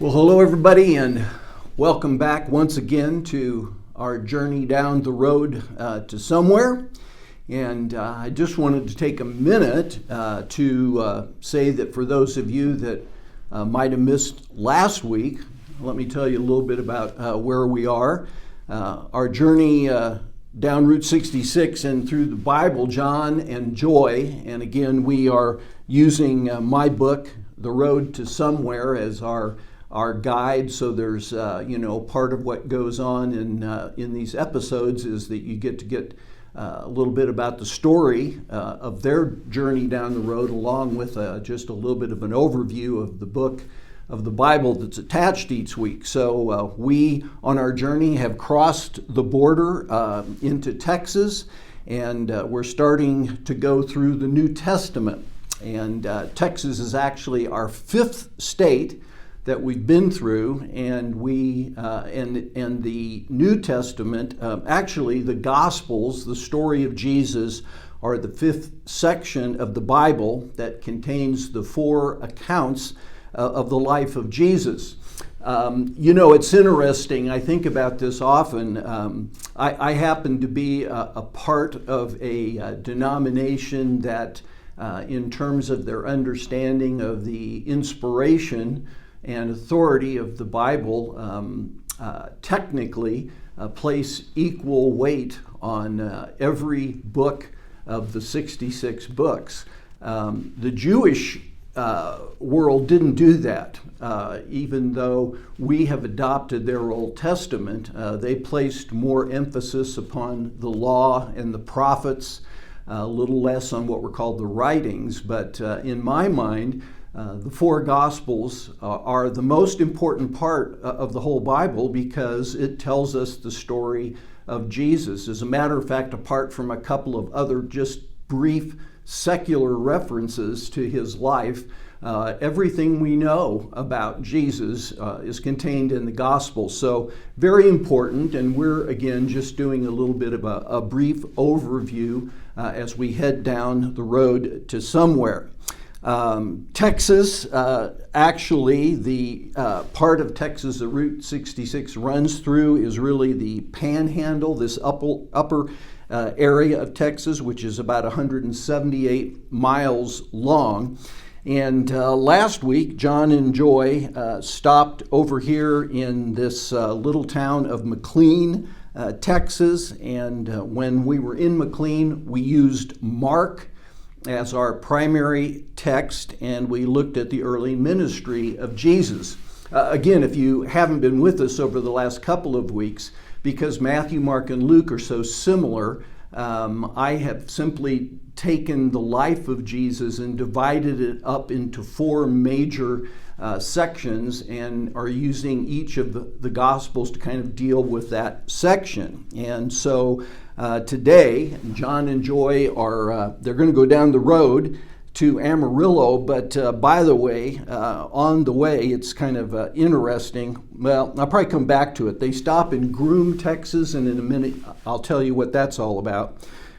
Well, hello everybody, and welcome back once again to our journey down the road to somewhere. And I just wanted to take a minute to say that for those of you that might have missed last week, let me tell you a little bit about where we are. Our journey down Route 66 and through the Bible, John and Joy. And again, we are using my book, The Road to Somewhere, as our guide. So there's part of what goes on in these episodes is that you get a little bit about the story of their journey down the road, along with just a little bit of an overview of the book of the Bible that's attached each week. So we on our journey have crossed the border into Texas, and we're starting to go through the New Testament. And Texas is actually our fifth state that we've been through, and and the New Testament, actually the Gospels, the story of Jesus, are the fifth section of the Bible that contains the four accounts of the life of Jesus. It's interesting. I think about this often. I happen to be a part of a denomination that, in terms of their understanding of the inspiration and authority of the Bible, technically place equal weight on every book of the 66 books. The Jewish world didn't do that. Even though we have adopted their Old Testament, they placed more emphasis upon the law and the prophets, a little less on what were called the writings. But in my mind, the four Gospels are the most important part of the whole Bible because it tells us the story of Jesus. As a matter of fact, apart from a couple of other just brief secular references to his life, everything we know about Jesus is contained in the Gospel. So very important, and we're again just doing a little bit of a brief overview as we head down the road to somewhere. Texas, actually the part of Texas that Route 66 runs through is really the Panhandle, this upper area of Texas, which is about 178 miles long. And last week, John and Joy stopped over here in this little town of McLean, Texas. And when we were in McLean, we used Mark as our primary text, and we looked at the early ministry of Jesus. Again, if you haven't been with us over the last couple of weeks, because Matthew, Mark, and Luke are so similar, I have simply taken the life of Jesus and divided it up into four major sections, and are using each of the Gospels to kind of deal with that section. And so today, John and Joy they're going to go down the road to Amarillo, but by the way, on the way, it's kind of interesting. Well, I'll probably come back to it. They stop in Groom, Texas, and in a minute, I'll tell you what that's all about.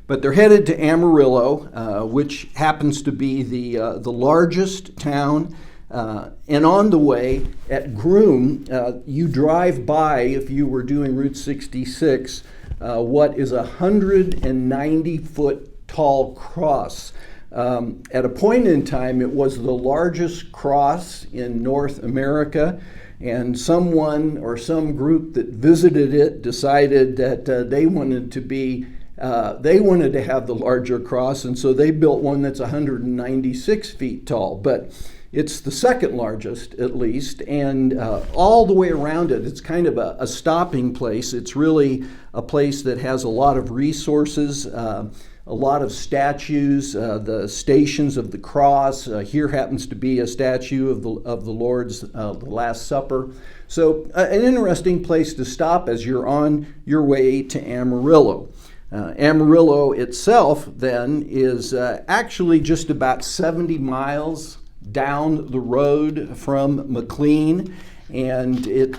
But they're headed to Amarillo, which happens to be the largest town. And on the way at Groom, you drive by, if you were doing Route 66, what is a 190-foot tall cross. At a point in time, it was the largest cross in North America, and someone or some group that visited it decided that they wanted to have the larger cross, and so they built one that's 196 feet tall. But it's the second largest, at least, and all the way around it, it's kind of a stopping place. It's really a place that has a lot of resources, a lot of statues, the Stations of the Cross. Here happens to be a statue of the Lord's the Last Supper. So an interesting place to stop as you're on your way to Amarillo. Amarillo itself, then, is actually just about 70 miles down the road from McLean. And it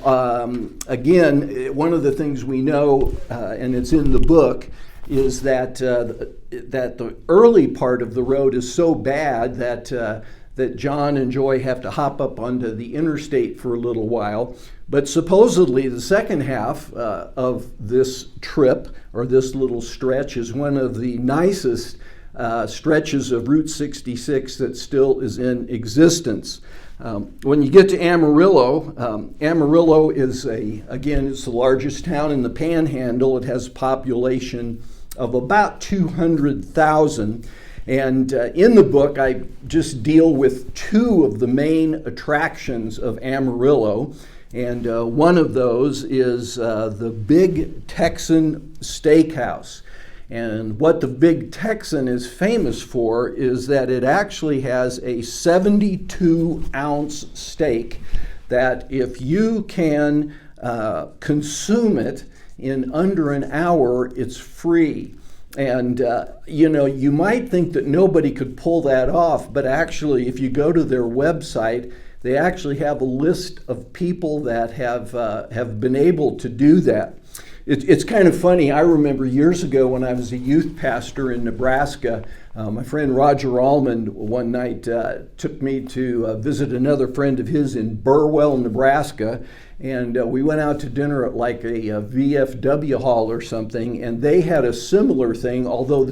again, one of the things we know, and it's in the book, is that the early part of the road is so bad that that John and Joy have to hop up onto the interstate for a little while. But supposedly the second half of this trip, or this little stretch, is one of the nicest stretches of Route 66 that still is in existence. When you get to Amarillo, Amarillo is it's the largest town in the Panhandle. It has a population of about 200,000. And in the book, I just deal with two of the main attractions of Amarillo. And one of those is the Big Texan Steakhouse. And what the Big Texan is famous for is that it actually has a 72-ounce steak that if you can consume it in under an hour, it's free. And, you might think that nobody could pull that off, but actually, if you go to their website, they actually have a list of people that have been able to do that. It's kind of funny. I remember years ago when I was a youth pastor in Nebraska, my friend Roger Allman one night took me to visit another friend of his in Burwell, Nebraska. And we went out to dinner at like a VFW hall or something, and they had a similar thing, although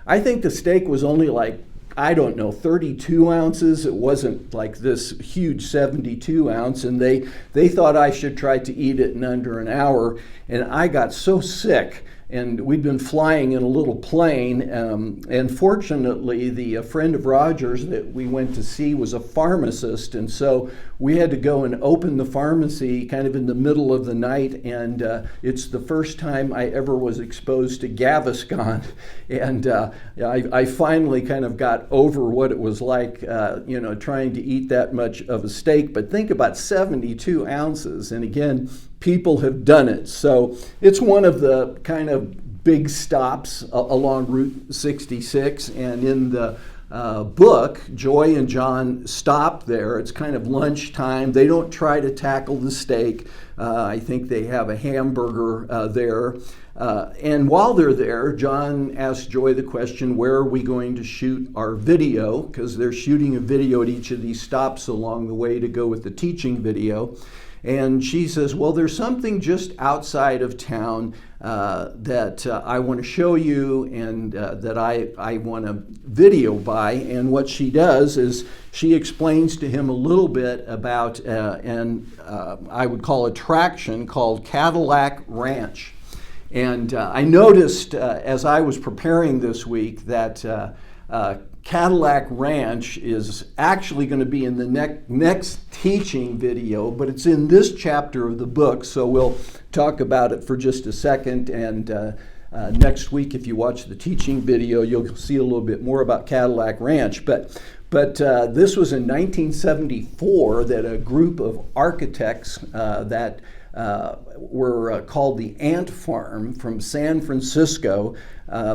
I think the steak was only like, 32 ounces. It wasn't like this huge 72 ounce, and they thought I should try to eat it in under an hour, and I got so sick. And we'd been flying in a little plane, and fortunately the friend of Roger's that we went to see was a pharmacist, and so we had to go and open the pharmacy kind of in the middle of the night, and it's the first time I ever was exposed to Gaviscon, and I finally kind of got over what it was like, trying to eat that much of a steak. But think about 72 ounces, and again, people have done it. So it's one of the kind of big stops along Route 66. And in the book, Joy and John stop there. It's kind of lunchtime. They don't try to tackle the steak. I think they have a hamburger there. And while they're there, John asks Joy the question, where are we going to shoot our video? Because they're shooting a video at each of these stops along the way to go with the teaching video. And she says, well, there's something just outside of town that I want to show you, and that I want to video by. And what she does is she explains to him a little bit about I would call attraction called Cadillac Ranch. And I noticed as I was preparing this week that Cadillac Ranch is actually going to be in the next teaching video, but it's in this chapter of the book, so we'll talk about it for just a second. And next week, if you watch the teaching video, you'll see a little bit more about Cadillac Ranch. But this was in 1974 that a group of architects that were called the Ant Farm from San Francisco,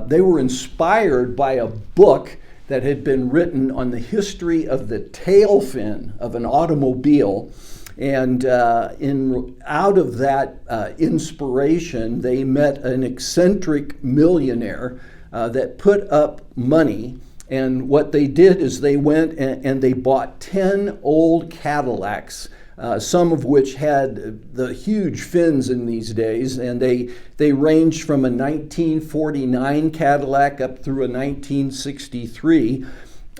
they were inspired by a book that had been written on the history of the tail fin of an automobile. And out of that inspiration, they met an eccentric millionaire that put up money. And what they did is they went and they bought 10 old Cadillacs, some of which had the huge fins in these days, and they ranged from a 1949 Cadillac up through a 1963,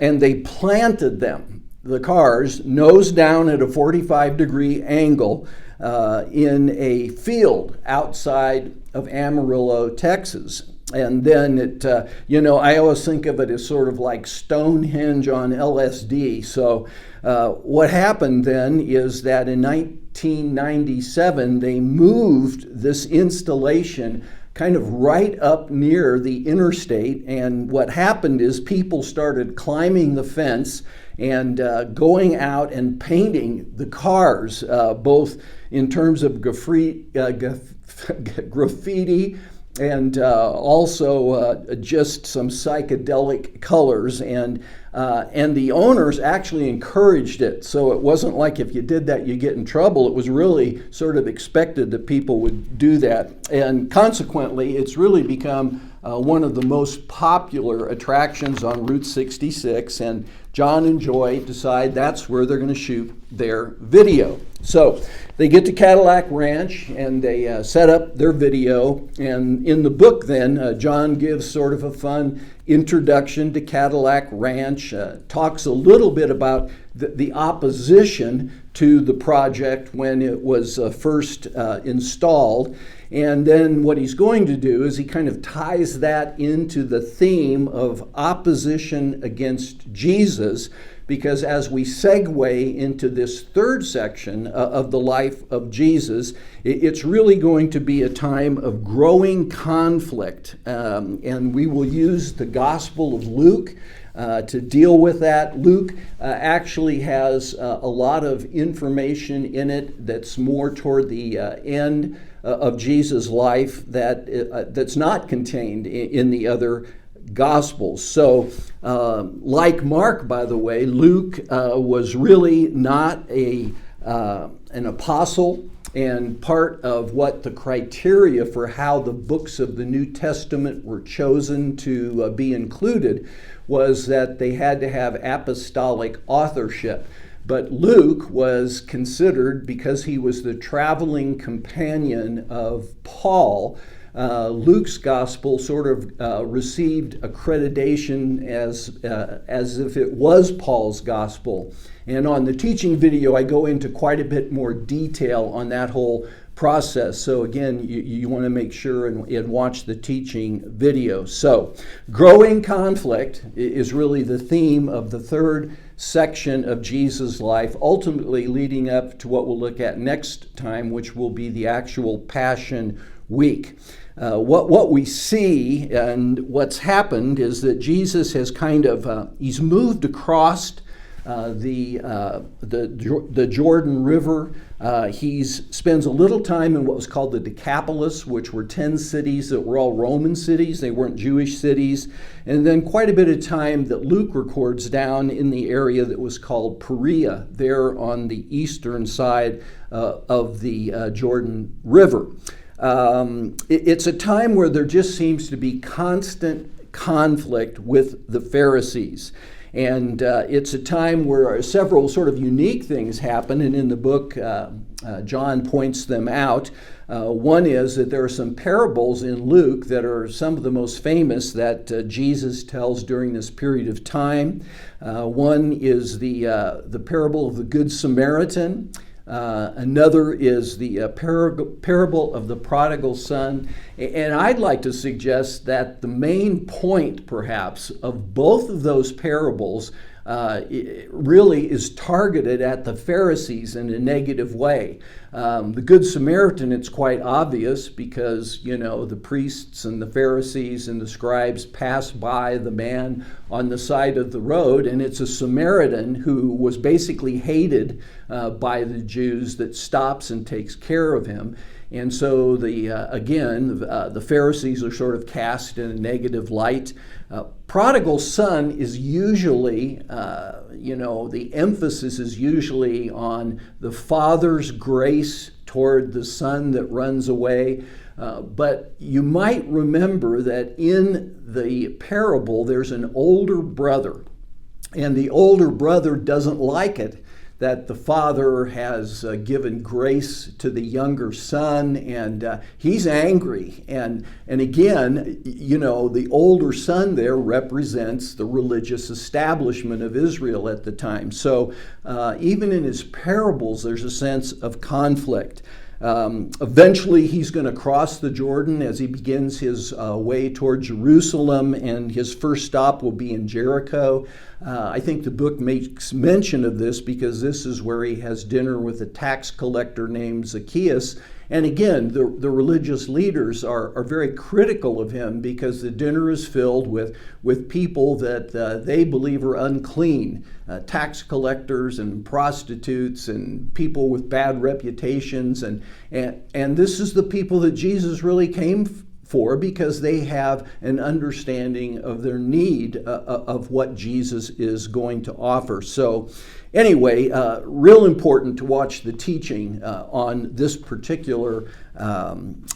and they planted them, the cars, nose down at a 45-degree angle in a field outside of Amarillo, Texas. And then I always think of it as sort of like Stonehenge on LSD. So what happened then is that in 1997, they moved this installation kind of right up near the interstate. And what happened is people started climbing the fence and going out and painting the cars, both in terms of graffiti and also just some psychedelic colors, and the owners actually encouraged it. So it wasn't like if you did that you get in trouble. It was really sort of expected that people would do that, and consequently it's really become one of the most popular attractions on Route 66, and John and Joy decide that's where they're going to shoot their video. So they get to Cadillac Ranch and they set up their video, and in the book then, John gives sort of a fun introduction to Cadillac Ranch, talks a little bit about the opposition to the project when it was first installed. And then what he's going to do is he kind of ties that into the theme of opposition against Jesus, because as we segue into this third section of the life of Jesus, it's really going to be a time of growing conflict. And we will use the Gospel of Luke to deal with that. Luke actually has a lot of information in it that's more toward the end of Jesus' life that's not contained in the other Gospels. So, like Mark, by the way, Luke was really not an apostle, and part of what the criteria for how the books of the New Testament were chosen to be included was that they had to have apostolic authorship. But Luke was considered, because he was the traveling companion of Paul, Luke's gospel sort of received accreditation as if it was Paul's gospel. And on the teaching video, I go into quite a bit more detail on that whole process. So again, you want to make sure and watch the teaching video. So growing conflict is really the theme of the third section of Jesus' life, ultimately leading up to what we'll look at next time, which will be the actual Passion Week. What we see and what's happened is that Jesus has kind of he's moved across the Jordan River. He spends a little time in what was called the Decapolis, which were 10 cities that were all Roman cities. They weren't Jewish cities. And then quite a bit of time that Luke records down in the area that was called Perea, there on the eastern side of the Jordan River. It's a time where there just seems to be constant conflict with the Pharisees. And it's a time where several sort of unique things happen, and in the book, John points them out. One is that there are some parables in Luke that are some of the most famous that Jesus tells during this period of time. One is the parable of the Good Samaritan. Another is the parable of the prodigal son. And I'd like to suggest that the main point, perhaps, of both of those parables really is targeted at the Pharisees in a negative way. The Good Samaritan, it's quite obvious because, the priests and the Pharisees and the scribes pass by the man on the side of the road, and it's a Samaritan who was basically hated by the Jews that stops and takes care of him. And so the Pharisees are sort of cast in a negative light. Prodigal son is usually, the emphasis is usually on the father's grace toward the son that runs away. But you might remember that in the parable, there's an older brother. And the older brother doesn't like it that the father has given grace to the younger son, and he's angry. And again, the older son there represents the religious establishment of Israel at the time. So even in his parables, there's a sense of conflict. Eventually, he's going to cross the Jordan as he begins his way toward Jerusalem, and his first stop will be in Jericho. I think the book makes mention of this because this is where he has dinner with a tax collector named Zacchaeus. And again, the religious leaders are very critical of him because the dinner is filled with people that they believe are unclean, tax collectors and prostitutes and people with bad reputations. And this is the people that Jesus really came for, because they have an understanding of their need of what Jesus is going to offer. So anyway, real important to watch the teaching on this particular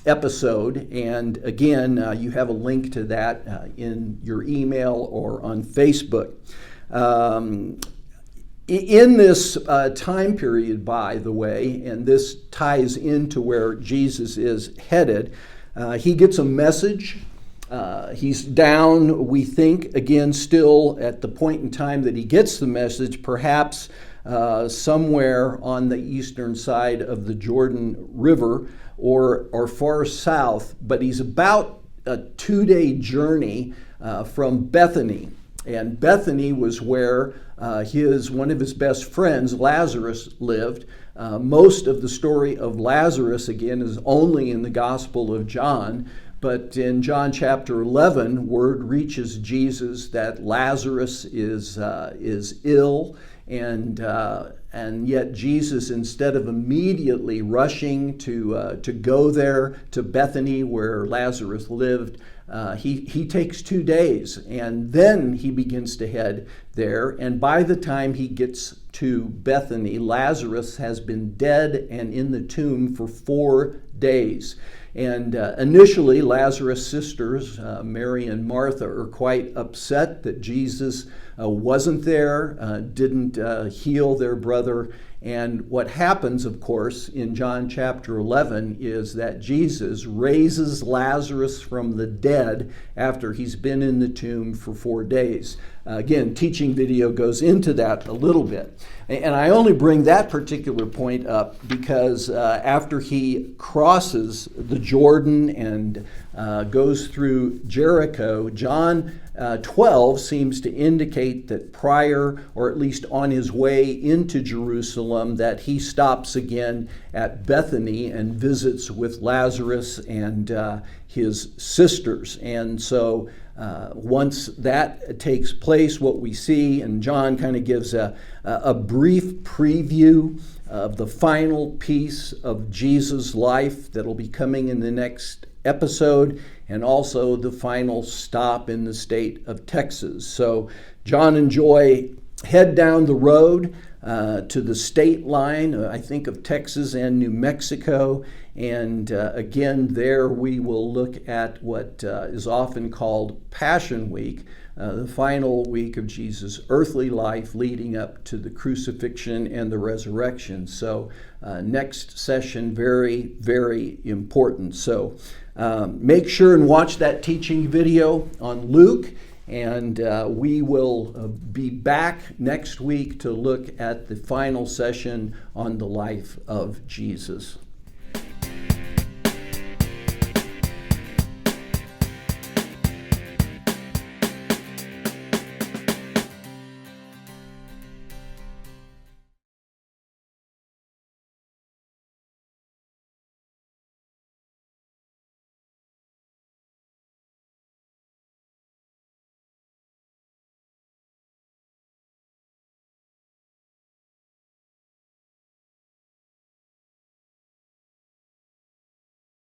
episode. And again, you have a link to that in your email or on Facebook. In this time period, by the way, and this ties into where Jesus is headed, he gets a message. He's down, we think, again, still at the point in time that he gets the message, perhaps somewhere on the eastern side of the Jordan River or far south, but he's about a 2-day journey from Bethany. And Bethany was where one of his best friends, Lazarus, lived. Most of the story of Lazarus, again, is only in the Gospel of John. But in John chapter 11, word reaches Jesus that Lazarus is ill, and yet Jesus, instead of immediately rushing to go there to Bethany where Lazarus lived, he takes 2 days, and then he begins to head there. And by the time he gets to Bethany, Lazarus has been dead and in the tomb for 4 days. And initially, Lazarus' sisters, Mary and Martha, are quite upset that Jesus wasn't there, didn't heal their brother. And what happens, of course, in John chapter 11 is that Jesus raises Lazarus from the dead after he's been in the tomb for 4 days. Again, teaching video goes into that a little bit. And I only bring that particular point up because after he crosses the Jordan and goes through Jericho, John 12 seems to indicate that prior, or at least on his way into Jerusalem, that he stops again at Bethany and visits with Lazarus and his sisters. And so once that takes place, what we see, and John kind of gives a brief preview of the final piece of Jesus' life that'll be coming in the next episode, and also the final stop in the state of Texas. So John and Joy head down the road to the state line, I think, of Texas and New Mexico. And again, there we will look at what is often called Passion Week, the final week of Jesus' earthly life leading up to the crucifixion and the resurrection. So next session, very, very important. So make sure and watch that teaching video on Luke, and we will be back next week to look at the final session on the life of Jesus.